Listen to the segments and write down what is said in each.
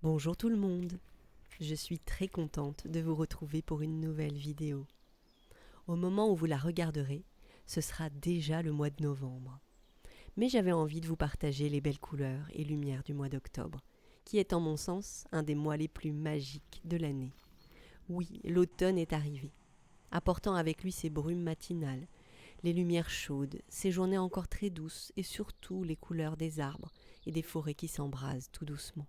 Bonjour tout le monde, je suis très contente de vous retrouver pour une nouvelle vidéo. Au moment où vous la regarderez, ce sera déjà le mois de novembre. Mais j'avais envie de vous partager les belles couleurs et lumières du mois d'octobre, qui est en mon sens un des mois les plus magiques de l'année. Oui, l'automne est arrivé, apportant avec lui ses brumes matinales, les lumières chaudes, ses journées encore très douces et surtout les couleurs des arbres et des forêts qui s'embrasent tout doucement.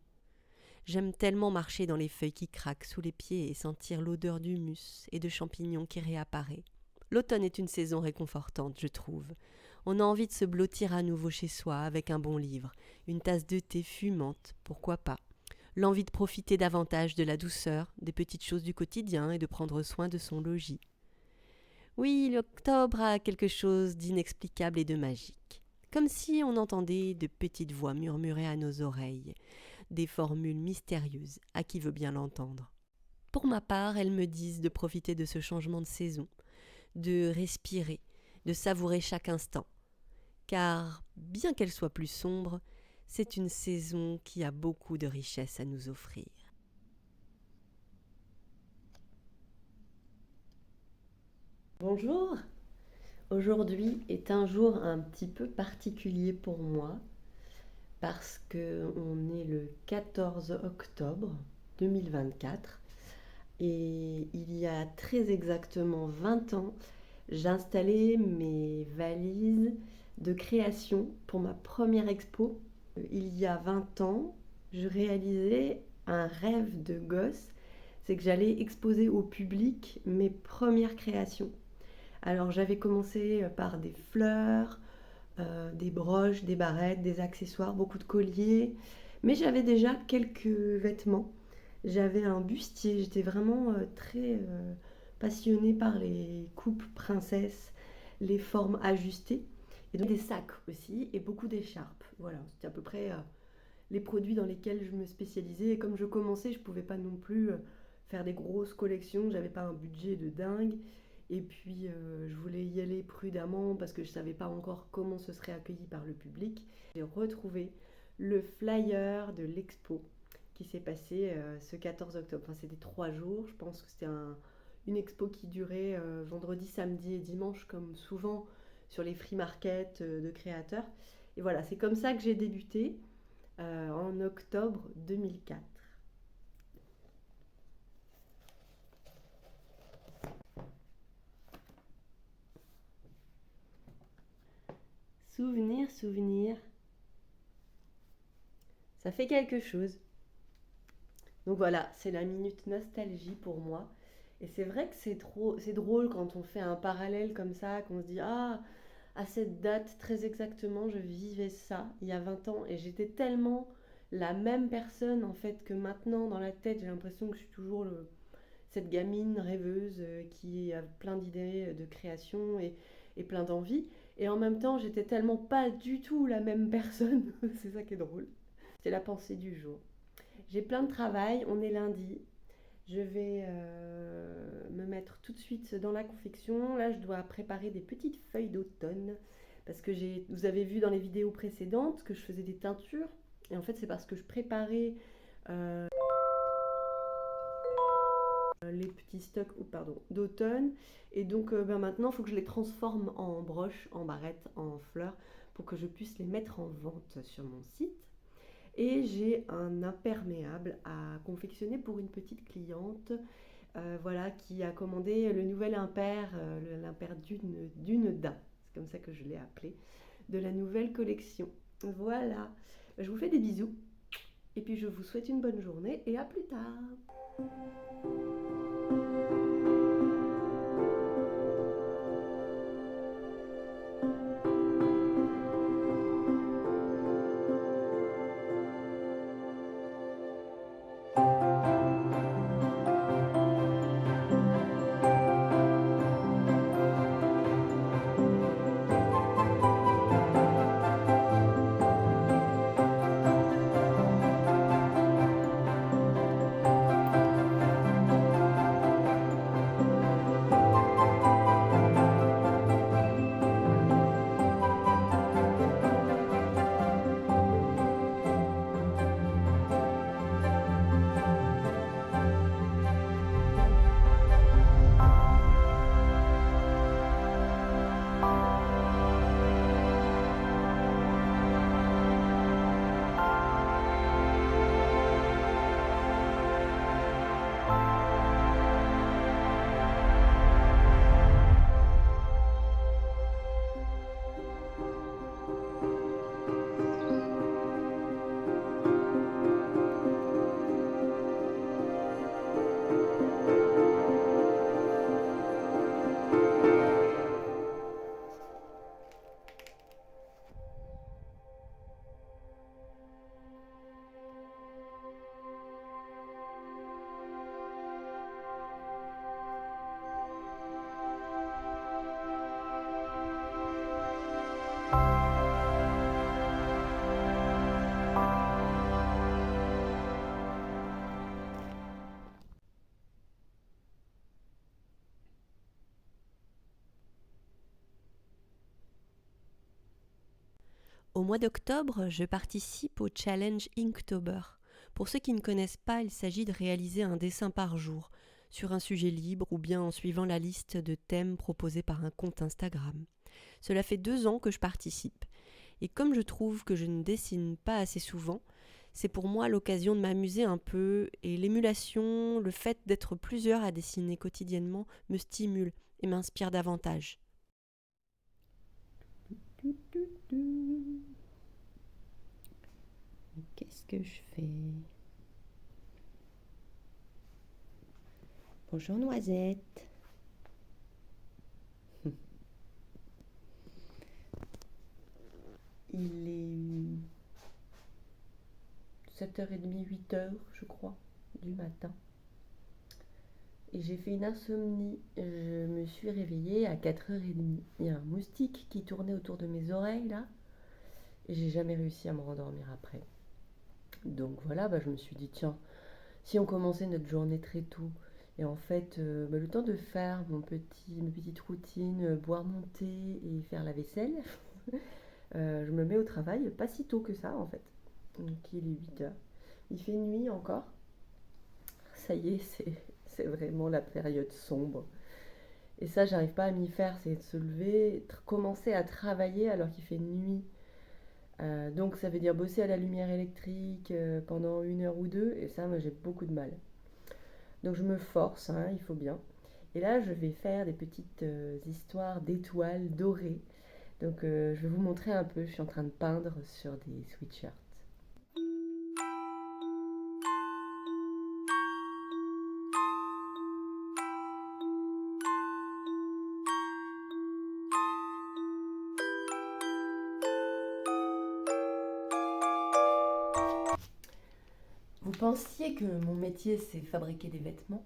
J'aime tellement marcher dans les feuilles qui craquent sous les pieds et sentir l'odeur d'humus et de champignons qui réapparaît. L'automne est une saison réconfortante, je trouve. On a envie de se blottir à nouveau chez soi avec un bon livre, une tasse de thé fumante, pourquoi pas. L'envie de profiter davantage de la douceur, des petites choses du quotidien et de prendre soin de son logis. Oui, l'octobre a quelque chose d'inexplicable et de magique. Comme si on entendait de petites voix murmurer à nos oreilles des formules mystérieuses à qui veut bien l'entendre. Pour ma part, elles me disent de profiter de ce changement de saison, de respirer, de savourer chaque instant. Car, bien qu'elle soit plus sombre, c'est une saison qui a beaucoup de richesses à nous offrir. Bonjour! Aujourd'hui est un jour un petit peu particulier pour moi parce qu'on est le 14 octobre 2024 et il y a très exactement 20 ans, j'ai installé mes valises de création pour ma première expo. Il y a 20 ans, je réalisais un rêve de gosse, c'est que j'allais exposer au public mes premières créations. Alors j'avais commencé par des fleurs, des broches, des barrettes, des accessoires, beaucoup de colliers, mais j'avais déjà quelques vêtements. J'avais un bustier, j'étais vraiment très passionnée par les coupes princesses, les formes ajustées, et donc des sacs aussi, et beaucoup d'écharpes. Voilà, c'était à peu près les produits dans lesquels je me spécialisais, et comme je commençais, je ne pouvais pas non plus faire des grosses collections, j'avais pas un budget de dingue, et puis je voulais y aller prudemment parce que je ne savais pas encore comment ce serait accueilli par le public. J'ai retrouvé le flyer de l'expo qui s'est passé ce 14 octobre. Enfin, c'était 3 jours. Je pense que c'était une expo qui durait vendredi, samedi et dimanche, comme souvent sur les free markets de créateurs. Et voilà, c'est comme ça que j'ai débuté en octobre 2004. Souvenir, souvenir, ça fait quelque chose. Donc voilà, c'est la minute nostalgie pour moi. Et c'est vrai que c'est drôle quand on fait un parallèle comme ça, qu'on se dit ah, à cette date très exactement, je vivais ça il y a 20 ans et j'étais tellement la même personne en fait que maintenant dans la tête, j'ai l'impression que je suis toujours cette gamine rêveuse qui a plein d'idées de création et plein d'envies. Et en même temps, j'étais tellement pas du tout la même personne. C'est ça qui est drôle. C'est la pensée du jour. J'ai plein de travail, on est lundi. Je vais me mettre tout de suite dans la confection. Là, je dois préparer des petites feuilles d'automne parce que vous avez vu dans les vidéos précédentes que je faisais des teintures. Et en fait, c'est parce que je préparais les petits stocks d'automne. Et donc maintenant, il faut que je les transforme en broches, en barrettes, en fleurs pour que je puisse les mettre en vente sur mon site. Et j'ai un imperméable à confectionner pour une petite cliente voilà, qui a commandé le nouvel l'imper Dune c'est comme ça que je l'ai appelé, de la nouvelle collection. Voilà, je vous fais des bisous et puis je vous souhaite une bonne journée et à plus tard. Au mois d'octobre, je participe au challenge Inktober. Pour ceux qui ne connaissent pas, il s'agit de réaliser un dessin par jour, sur un sujet libre ou bien en suivant la liste de thèmes proposés par un compte Instagram. Cela fait 2 ans que je participe. Et comme je trouve que je ne dessine pas assez souvent, c'est pour moi l'occasion de m'amuser un peu et l'émulation, le fait d'être plusieurs à dessiner quotidiennement me stimule et m'inspire davantage. Qu'est-ce que je fais? Bonjour Noisette. Il est 7h30, 8h, je crois, du matin. Et j'ai fait une insomnie. Je me suis réveillée à 4h30. Il y a un moustique qui tournait autour de mes oreilles, là. Et j'ai jamais réussi à me rendormir après. Donc voilà, je me suis dit, tiens, si on commençait notre journée très tôt, et en fait, le temps de faire mes petites routines, boire mon thé et faire la vaisselle, je me mets au travail, pas si tôt que ça en fait. Donc il est 8h. Il fait nuit encore. Ça y est, c'est vraiment la période sombre. Et ça, j'arrive pas à m'y faire, c'est de se lever, commencer à travailler alors qu'il fait nuit. Donc ça veut dire bosser à la lumière électrique pendant 1 heure ou 2, et ça, moi j'ai beaucoup de mal. Donc je me force, hein, il faut bien. Et là, je vais faire des petites histoires d'étoiles dorées. Donc je vais vous montrer un peu, je suis en train de peindre sur des sweatshirts. Vous pensiez que mon métier c'est fabriquer des vêtements?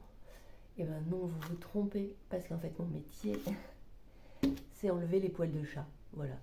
Eh ben non, vous vous trompez, parce qu'en fait mon métier c'est enlever les poils de chat. Voilà.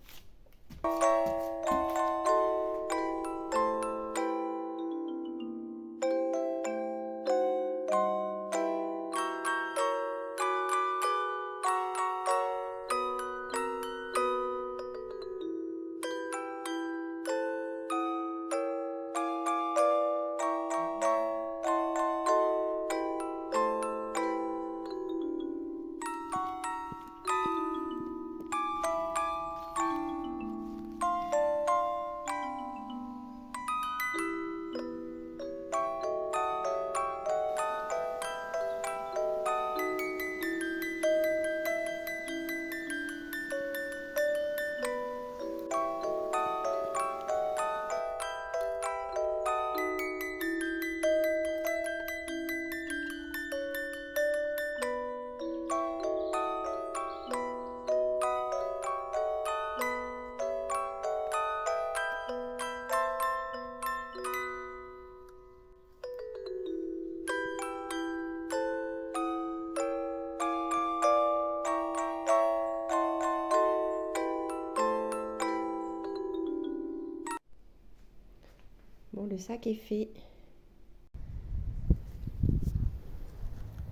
Bon, le sac est fait.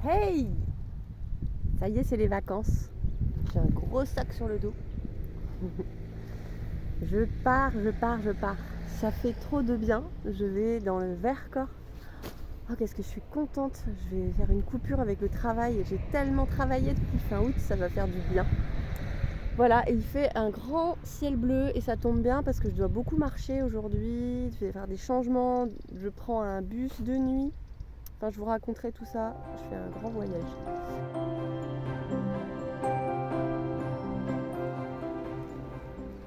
Hey! Ça y est, c'est les vacances. J'ai un gros sac sur le dos. Je pars. Ça fait trop de bien. Je vais dans le Vercors. Oh, qu'est-ce que je suis contente. Je vais faire une coupure avec le travail. J'ai tellement travaillé depuis fin août, ça va faire du bien. Voilà, et il fait un grand ciel bleu et ça tombe bien parce que je dois beaucoup marcher aujourd'hui. Je vais faire des changements. Je prends un bus de nuit. Enfin, je vous raconterai tout ça. Je fais un grand voyage.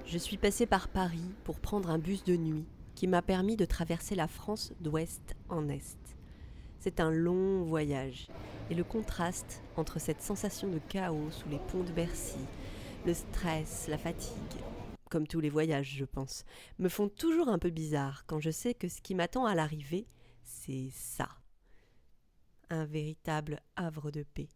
Je suis passée par Paris pour prendre un bus de nuit qui m'a permis de traverser la France d'ouest en est. C'est un long voyage et le contraste entre cette sensation de chaos sous les ponts de Bercy, le stress, la fatigue, comme tous les voyages je pense, me font toujours un peu bizarre quand je sais que ce qui m'attend à l'arrivée, c'est ça. Un véritable havre de paix.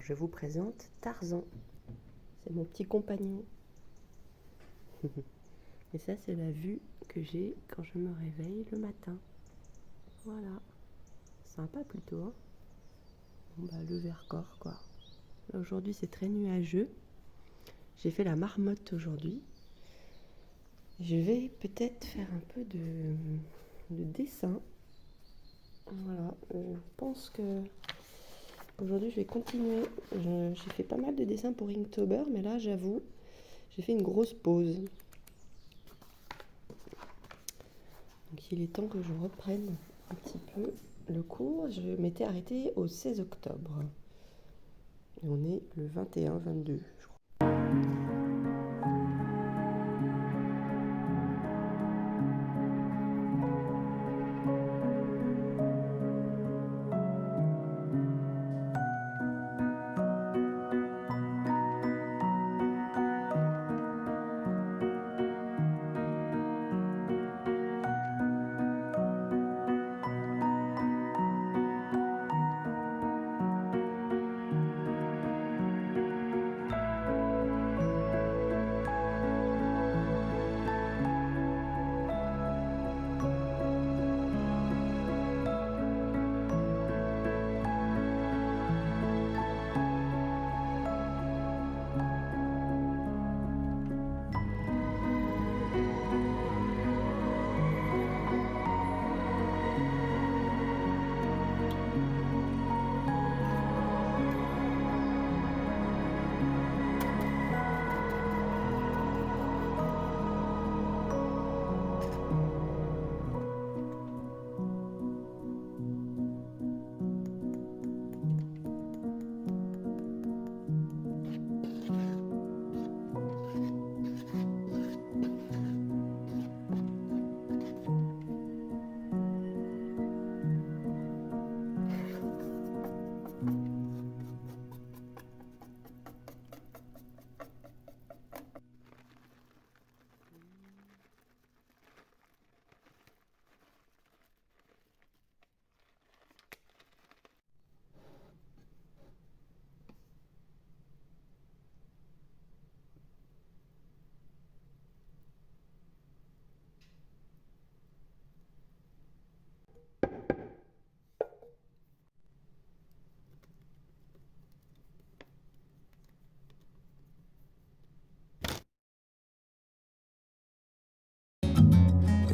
je vous présente Tarzan. C'est mon petit compagnon. Et ça, c'est la vue que j'ai quand je me réveille le matin. Voilà. Sympa plutôt, hein. Bon, bah, le Vercors, quoi. Là, aujourd'hui, c'est très nuageux. J'ai fait la marmotte aujourd'hui. Je vais peut-être faire un peu de dessin. Voilà. Je pense que aujourd'hui, je vais continuer. J'ai fait pas mal de dessins pour Inktober, mais là, j'avoue, j'ai fait une grosse pause. Donc, il est temps que je reprenne un petit peu le cours. Je m'étais arrêtée au 16 octobre. Et on est le 21-22, je crois.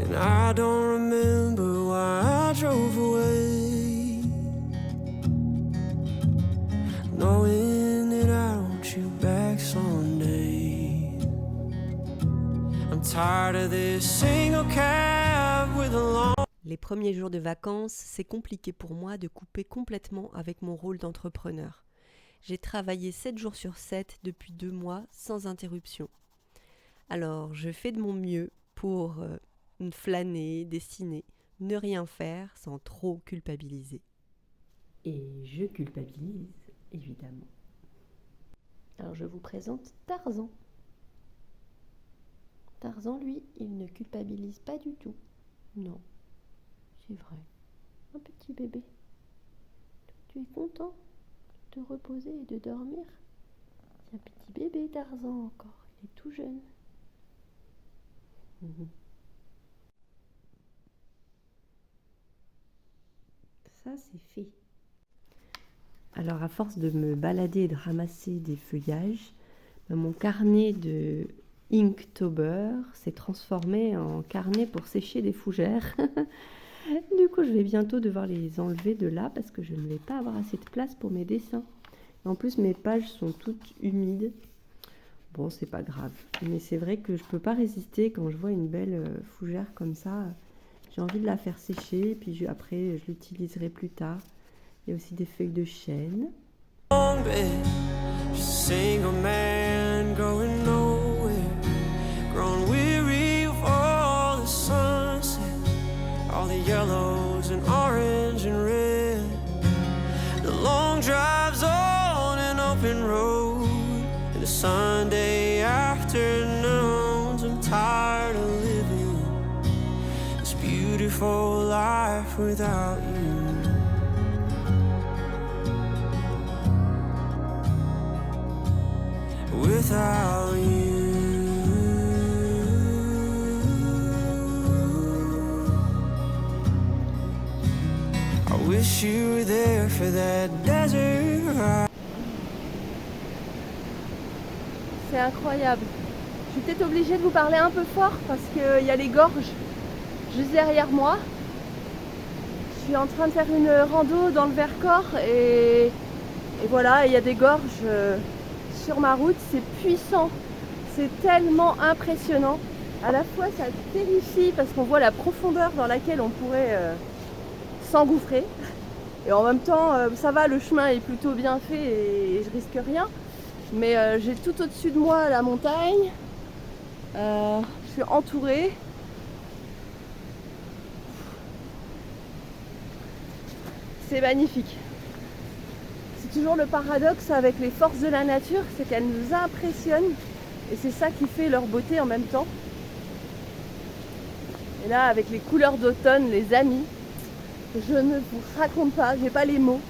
And I don't remember why I drove away, knowing that I want you back someday. I'm tired of this single cab with a long... Les premiers jours de vacances, c'est compliqué pour moi de couper complètement avec mon rôle d'entrepreneur. J'ai travaillé 7 jours sur 7 depuis 2 mois sans interruption. Alors, je fais de mon mieux pour flâner, dessiner, ne rien faire sans trop culpabiliser. Et je culpabilise, évidemment. Alors, je vous présente Tarzan. Tarzan, lui, il ne culpabilise pas du tout. Non, c'est vrai. Un petit bébé. Tu es content de te reposer et de dormir? C'est un petit bébé, Tarzan, encore. Il est tout jeune. Ça, c'est fait. Alors, à force de me balader et de ramasser des feuillages, mon carnet de Inktober s'est transformé en carnet pour sécher des fougères. Du coup, je vais bientôt devoir les enlever de là parce que je ne vais pas avoir assez de place pour mes dessins. En plus, mes pages sont toutes humides. Bon, c'est pas grave. Mais c'est vrai que je peux pas résister quand je vois une belle fougère comme ça. J'ai envie de la faire sécher et puis après, je l'utiliserai plus tard. Il y a aussi des feuilles de chêne. Single man going nowhere, grown weary of all the sunset, all the yellows and orange and red, the long drives on an open road, and the Sunday afternoons. I'm tired of living this beautiful life without you. there for that desert ride. C'est incroyable. Je suis peut-être obligée de vous parler un peu fort parce qu'il y a les gorges juste derrière moi. Je suis en train de faire une rando dans le Vercors et voilà, il y a des gorges sur ma route. C'est puissant, c'est tellement impressionnant. À la fois ça terrifie parce qu'on voit la profondeur dans laquelle on pourrait s'engouffrer. Et en même temps, ça va, le chemin est plutôt bien fait et je risque rien. Mais j'ai tout au-dessus de moi la montagne. Je suis entourée. C'est magnifique. C'est toujours le paradoxe avec les forces de la nature, c'est qu'elles nous impressionnent. Et c'est ça qui fait leur beauté en même temps. Et là, avec les couleurs d'automne, les amis, je ne vous raconte pas, j'ai pas les mots.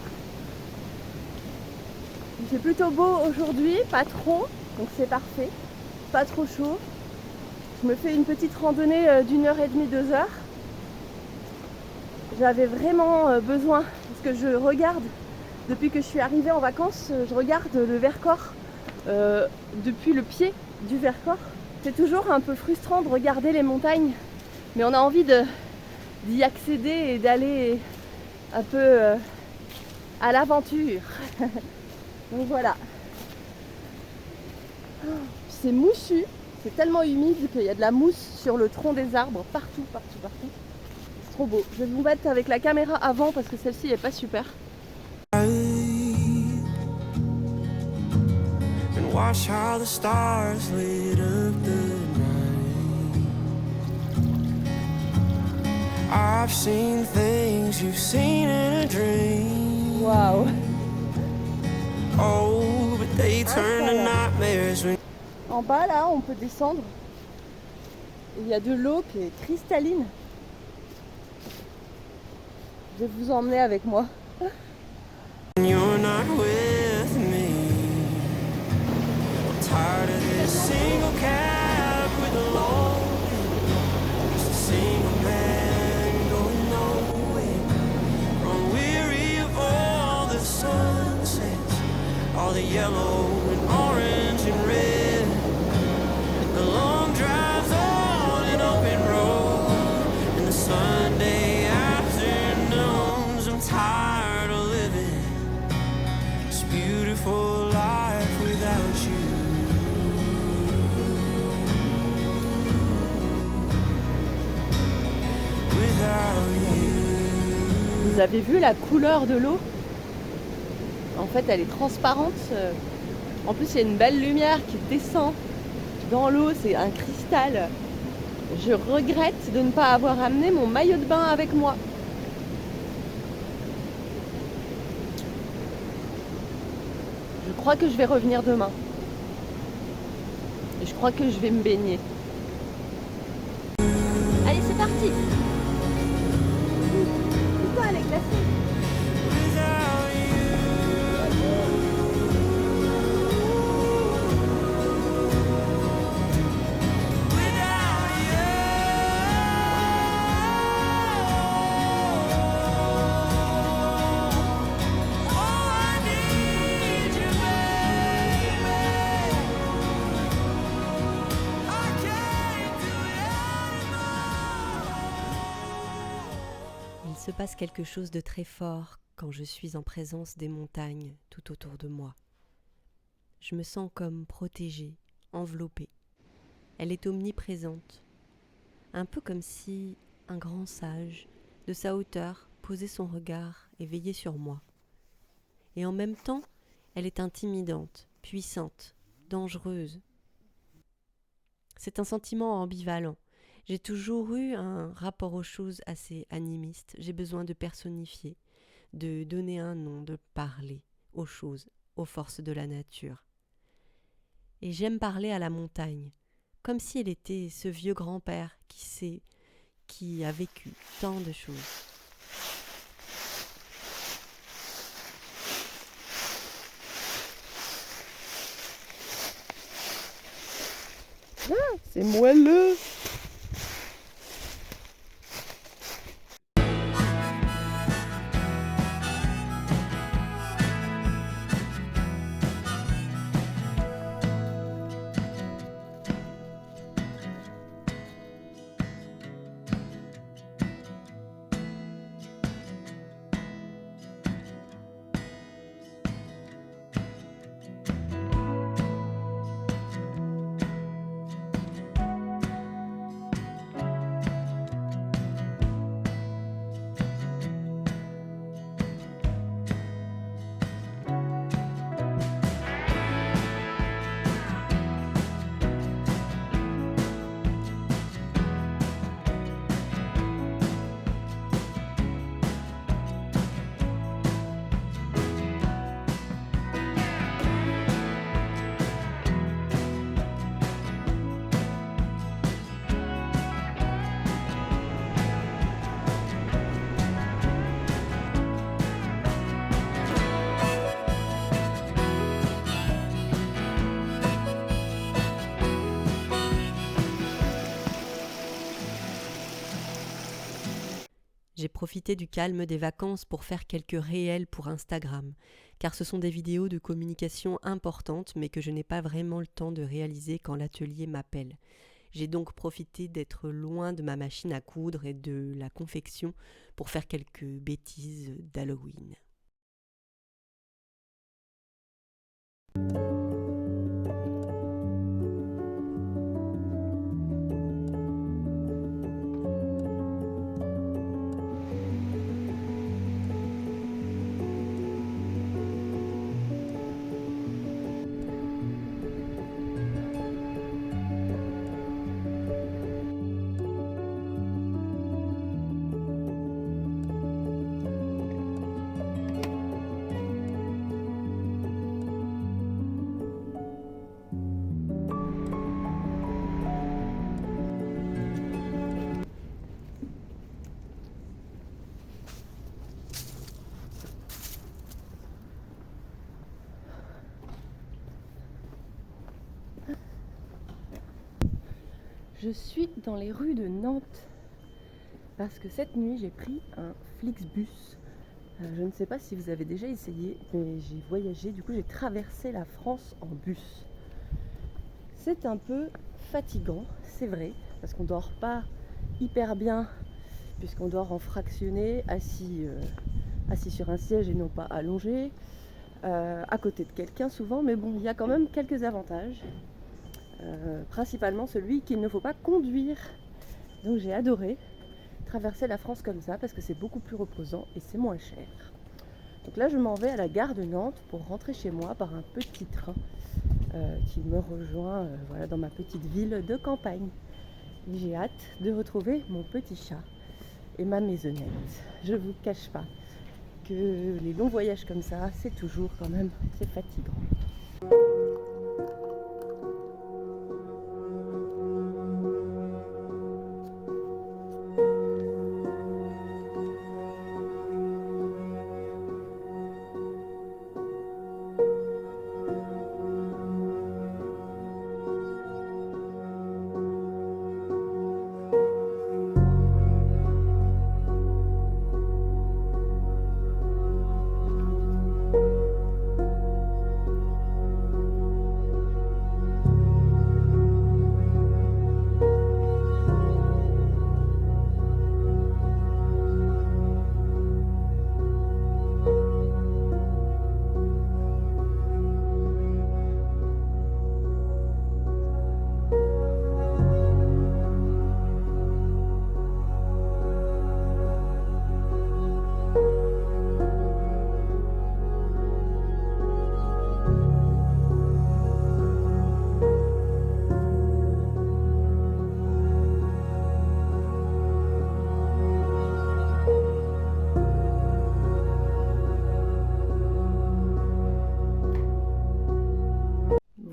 Il fait plutôt beau aujourd'hui, pas trop, donc c'est parfait. Pas trop chaud. Je me fais une petite randonnée d'1h30, 2h. J'avais vraiment besoin, parce que je regarde, depuis que je suis arrivée en vacances, je regarde le Vercors depuis le pied du Vercors. C'est toujours un peu frustrant de regarder les montagnes, mais on a envie d'y accéder et d'aller un peu à l'aventure. Donc voilà. C'est moussu, c'est tellement humide qu'il y a de la mousse sur le tronc des arbres, partout. C'est trop beau. Je vais vous mettre avec la caméra avant parce que celle-ci n'est pas super. And watch how the stars lit up the night. I've seen things you've seen in a dream. Waouh! Oh, but they turn to nightmares when En bas là, on peut descendre. Il y a de l'eau qui est cristalline. Je vais vous emmener avec moi. you're not with me. I'm tired of this single cab with a load. Just a single man going nowhere. I'm weary of all the sunsets, all the yellow and orange and red. The long drives on an open road and the Sunday afternoons. I'm tired of living this beautiful life without you. Without you. Vous avez vu la couleur de l'eau? En fait, elle est transparente. En plus, il y a une belle lumière qui descend dans l'eau. C'est un cristal. Je regrette de ne pas avoir amené mon maillot de bain avec moi. Je crois que je vais revenir demain. Et je crois que je vais me baigner. Allez, c'est parti! Putain, elle est glacée! Without you. Without you. Oh, I need you, baby. I can't do it anymore. Il se passe quelque chose de très fort quand je suis en présence des montagnes tout autour de moi. Je me sens comme protégée, enveloppée. Elle est omniprésente, un peu comme si un grand sage, de sa hauteur, posait son regard et veillait sur moi. Et en même temps, elle est intimidante, puissante, dangereuse. C'est un sentiment ambivalent. J'ai toujours eu un rapport aux choses assez animiste. J'ai besoin de personnifier, de donner un nom, de parler aux choses, aux forces de la nature. Et j'aime parler à la montagne, comme si elle était ce vieux grand-père qui sait, qui a vécu tant de choses. C'est moelleux! j'ai profité du calme des vacances pour faire quelques réels pour Instagram, car ce sont des vidéos de communication importantes mais que je n'ai pas vraiment le temps de réaliser quand l'atelier m'appelle. J'ai donc profité d'être loin de ma machine à coudre et de la confection pour faire quelques bêtises d'Halloween. Je suis dans les rues de Nantes parce que cette nuit j'ai pris un Flixbus. Je ne sais pas si vous avez déjà essayé, mais j'ai voyagé, du coup j'ai traversé la France en bus. C'est un peu fatigant, c'est vrai, parce qu'on dort pas hyper bien, puisqu'on dort en fractionné, assis sur un siège et non pas allongé, à côté de quelqu'un souvent, mais bon, il y a quand même quelques avantages. Principalement celui qu'il ne faut pas conduire. Donc j'ai adoré traverser la France comme ça parce que c'est beaucoup plus reposant et c'est moins cher. Donc là je m'en vais à la gare de Nantes pour rentrer chez moi par un petit train qui me rejoint voilà, dans ma petite ville de campagne. Et j'ai hâte de retrouver mon petit chat et ma maisonnette. Je vous cache pas que les longs voyages comme ça, c'est toujours quand même, c'est fatigant.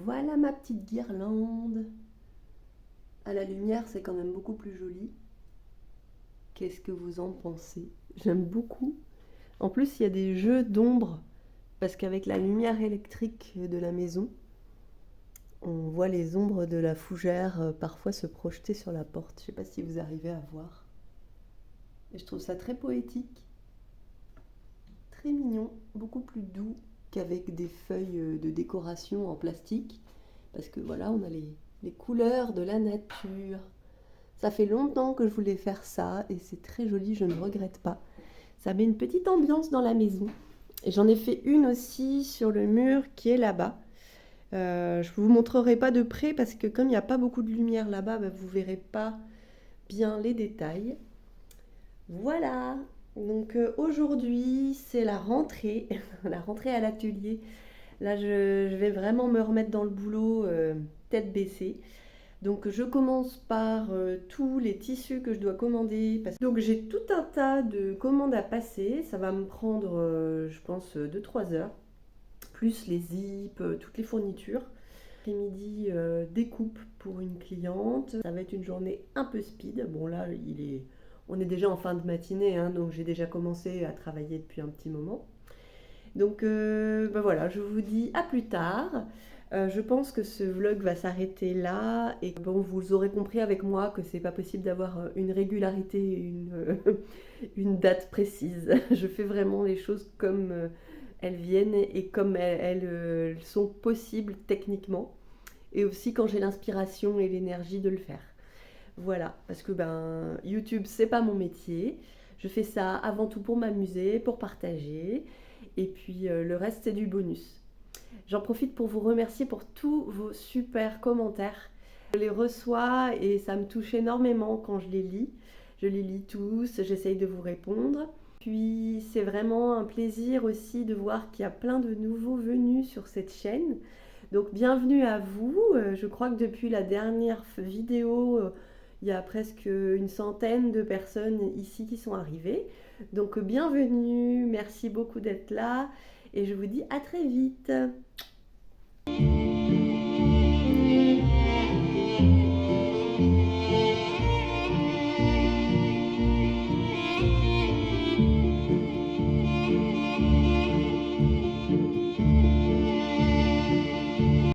Voilà ma petite guirlande. À la lumière, c'est quand même beaucoup plus joli. Qu'est-ce que vous en pensez? J'aime beaucoup. En plus, il y a des jeux d'ombre parce qu'avec la lumière électrique de la maison, on voit les ombres de la fougère parfois se projeter sur la porte. Je ne sais pas si vous arrivez à voir. Et je trouve ça très poétique, très mignon, beaucoup plus doux qu'avec des feuilles de décoration en plastique. Parce que voilà, on a les couleurs de la nature. Ça fait longtemps que je voulais faire ça et c'est très joli, je ne regrette pas. Ça met une petite ambiance dans la maison. Et j'en ai fait une aussi sur le mur qui est là-bas. Je ne vous montrerai pas de près parce que comme il n'y a pas beaucoup de lumière là-bas, vous ne verrez pas bien les détails. Voilà, donc aujourd'hui c'est la rentrée, la rentrée à l'atelier. Là je vais vraiment me remettre dans le boulot tête baissée. Donc je commence par tous les tissus que je dois commander. Donc j'ai tout un tas de commandes à passer. Ça va me prendre, je pense, 2-3 heures. Plus les zips, toutes les fournitures. Après-midi, découpe pour une cliente. Ça va être une journée un peu speed. Bon là, on est déjà en fin de matinée, hein, donc j'ai déjà commencé à travailler depuis un petit moment. Donc voilà, je vous dis à plus tard. Je pense que ce vlog va s'arrêter là et bon, vous aurez compris avec moi que c'est pas possible d'avoir une régularité, une date précise. Je fais vraiment les choses comme elles viennent et comme elles sont possibles techniquement et aussi quand j'ai l'inspiration et l'énergie de le faire. Voilà, parce que YouTube c'est pas mon métier. Je fais ça avant tout pour m'amuser, pour partager et puis le reste c'est du bonus. J'en profite pour vous remercier pour tous vos super commentaires. Je les reçois et ça me touche énormément quand je les lis. Je les lis tous, j'essaye de vous répondre. Puis c'est vraiment un plaisir aussi de voir qu'il y a plein de nouveaux venus sur cette chaîne. Donc bienvenue à vous. Je crois que depuis la dernière vidéo, il y a presque une centaine de personnes ici qui sont arrivées. Donc bienvenue, merci beaucoup d'être là et je vous dis à très vite.